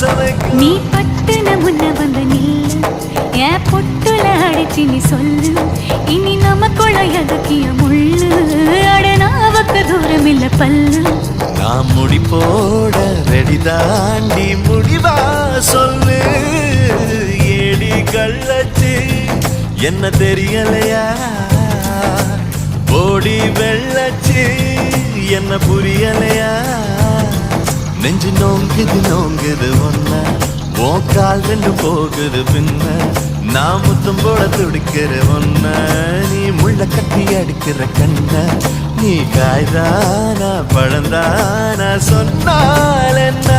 நீ பட்டுன முன்ன வந்து நில்லு ஏன் பொட்டுல அடிச்சு நீ சொல்லு இனி நமக்குள்ள எதுக்கிய முள்ளு அடனாவுக்கு தூரம் இல்ல பல்லு நான் முடி போட ரெடி தாண்டி முடிவா சொல்லு ஏடி கள்ளச்சு என்ன தெரியலையா போடி வெள்ளச்சு என்ன புரியலையா நெஞ்சு நோங்குது ஒன்ன கால் ரெண்டு போகுது பின்ன நான் முத்தம் போட துடிக்கிற ஒன்ன நீ முள்ள கட்டி அடிக்கிற கண்ண நீ காய்தானா பழந்தானா சொன்னால் என்ன